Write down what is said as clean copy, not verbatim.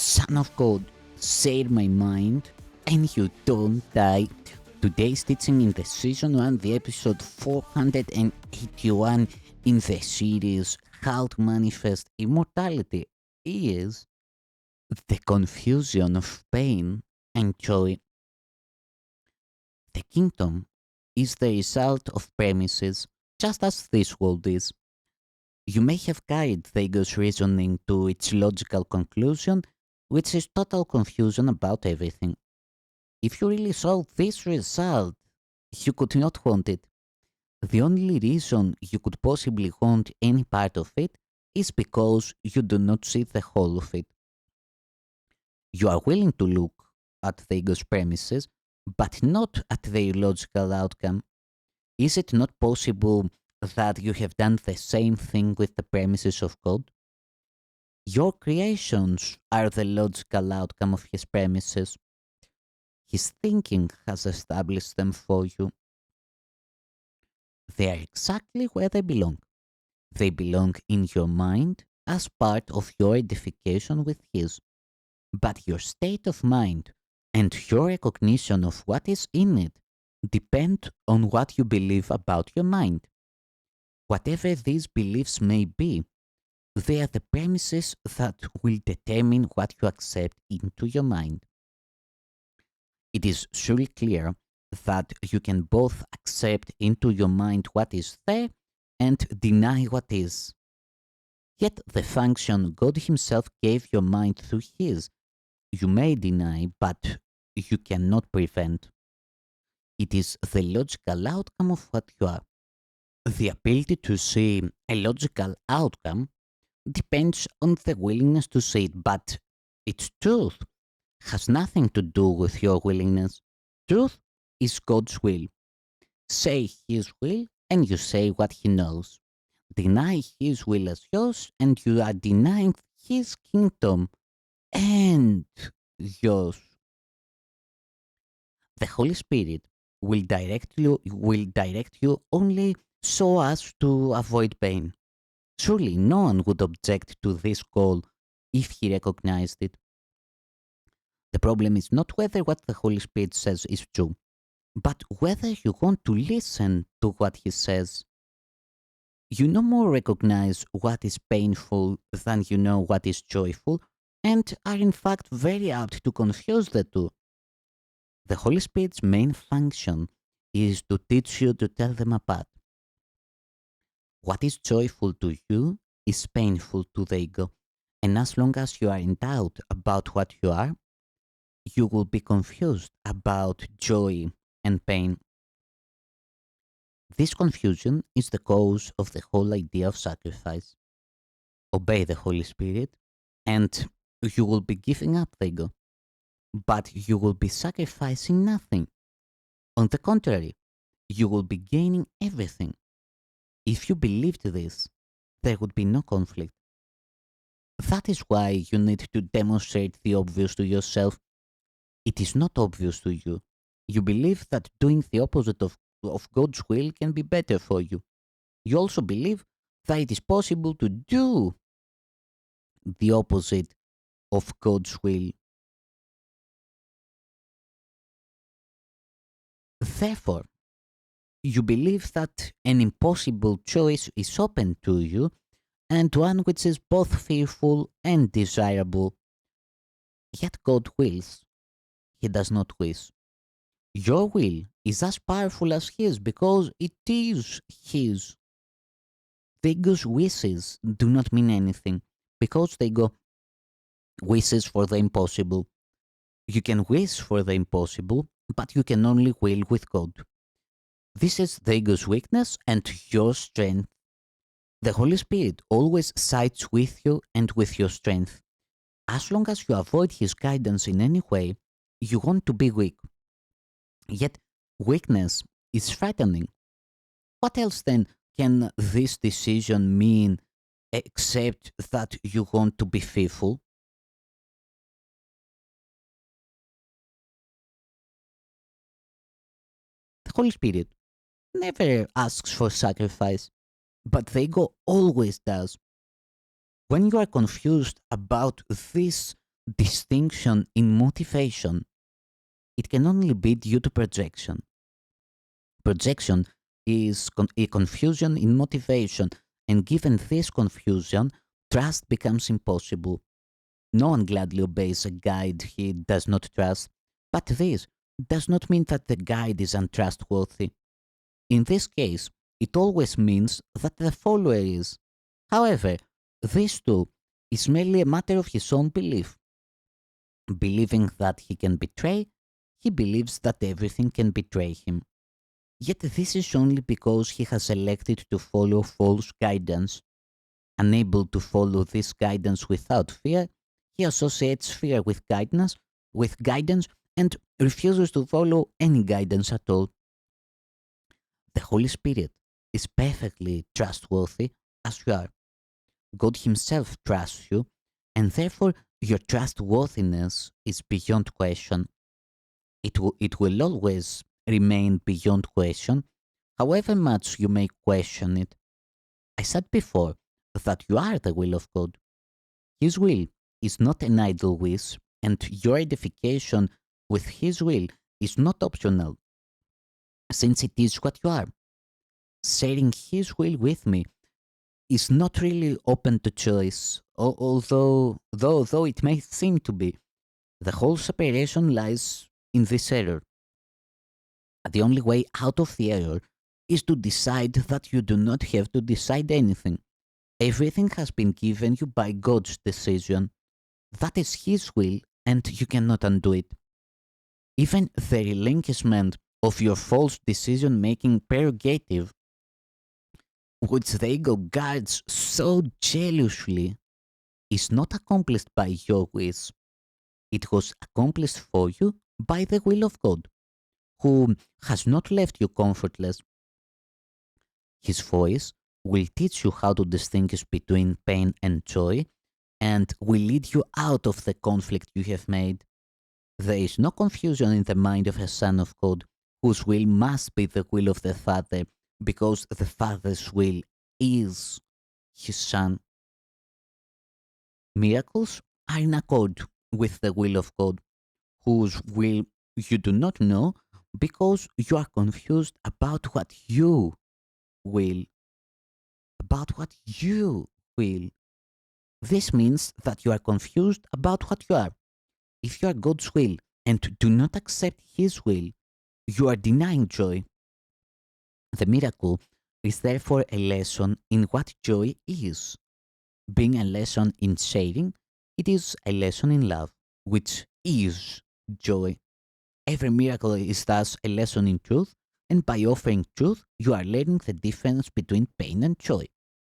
Son of God, said my mind, and you don't die. Today's teaching in the season 1, the episode 481 in the series How to Manifest Immortality is the confusion of pain and joy. The kingdom is the result of premises, just as this world is. You may have carried the ego's reasoning to its logical conclusion, which is total confusion about everything. If you really saw this result, you could not want it. The only reason you could possibly want any part of it is because you do not see the whole of it. You are willing to look at the ego's premises, but not at their logical outcome. Is it not possible that you have done the same thing with the premises of God? Your creations are the logical outcome of his premises. His thinking has established them for you. They are exactly where they belong. They belong in your mind as part of your edification with his. But your state of mind and your recognition of what is in it depend on what you believe about your mind. Whatever these beliefs may be, they are the premises that will determine what you accept into your mind. It is surely clear that you can both accept into your mind what is there and deny what is. Yet the function God Himself gave your mind through His, you may deny, but you cannot prevent. It is the logical outcome of what you are. The ability to see a logical outcome depends on the willingness to see it, but its truth has nothing to do with your willingness. Truth is God's will. Say His will and you say what He knows. Deny His will as yours and you are denying His kingdom and yours. The Holy Spirit will direct you only so as to avoid pain. Surely no one would object to this call if he recognized it. The problem is not whether what the Holy Spirit says is true, but whether you want to listen to what he says. You no more recognize what is painful than you know what is joyful, and are in fact very apt to confuse the two. The Holy Spirit's main function is to teach you to tell them apart. What is joyful to you is painful to the ego, and as long as you are in doubt about what you are, you will be confused about joy and pain. This confusion is the cause of the whole idea of sacrifice. Obey the Holy Spirit, and you will be giving up the ego, but you will be sacrificing nothing. On the contrary, you will be gaining everything. If you believed this, there would be no conflict. That is why you need to demonstrate the obvious to yourself. It is not obvious to you. You believe that doing the opposite of God's will can be better for you. You also believe that it is possible to do the opposite of God's will. Therefore, you believe that an impossible choice is open to you and one which is both fearful and desirable. Yet God wills, He does not wish. Your will is as powerful as His because it is His. The ego's wishes do not mean anything because the ego wishes for the impossible. You can wish for the impossible, but you can only will with God. This is the ego's weakness and your strength. The Holy Spirit always sides with you and with your strength. As long as you avoid His guidance in any way, you want to be weak. Yet, weakness is frightening. What else then can this decision mean except that you want to be fearful? The Holy Spirit never asks for sacrifice, but the ego always does. When you are confused about this distinction in motivation, it can only be due to projection. Projection is a confusion in motivation, and given this confusion, trust becomes impossible. No one gladly obeys a guide he does not trust, but this does not mean that the guide is untrustworthy. In this case, it always means that the follower is. However, this too is merely a matter of his own belief. Believing that he can betray, he believes that everything can betray him. Yet this is only because he has elected to follow false guidance. Unable to follow this guidance without fear, he associates fear with guidance and refuses to follow any guidance at all. The Holy Spirit is perfectly trustworthy as you are. God Himself trusts you, and therefore your trustworthiness is beyond question. It will always remain beyond question, however much you may question it. I said before that you are the will of God. His will is not an idle wish, and your edification with His will is not optional, since it is what you are. Sharing His will with me is not really open to choice, although it may seem to be. The whole separation lies in this error. The only way out of the error is to decide that you do not have to decide anything. Everything has been given you by God's decision. That is His will, and you cannot undo it. Even the relinquishment of your false decision making prerogative, which the ego guards so jealously, is not accomplished by your wish. It was accomplished for you by the will of God, who has not left you comfortless. His voice will teach you how to distinguish between pain and joy and will lead you out of the conflict you have made. There is no confusion in the mind of a son of God whose will must be the will of the Father because the Father's will is his Son. Miracles are in accord with the will of God, whose will you do not know because you are confused about what you will. About what you will. This means that you are confused about what you are. If you are God's will and do not accept His will, you are denying joy. The miracle is therefore a lesson in what joy is. Being a lesson in sharing, it is a lesson in love, which is joy. Every miracle is thus a lesson in truth, and by offering truth, you are learning the difference between pain and joy.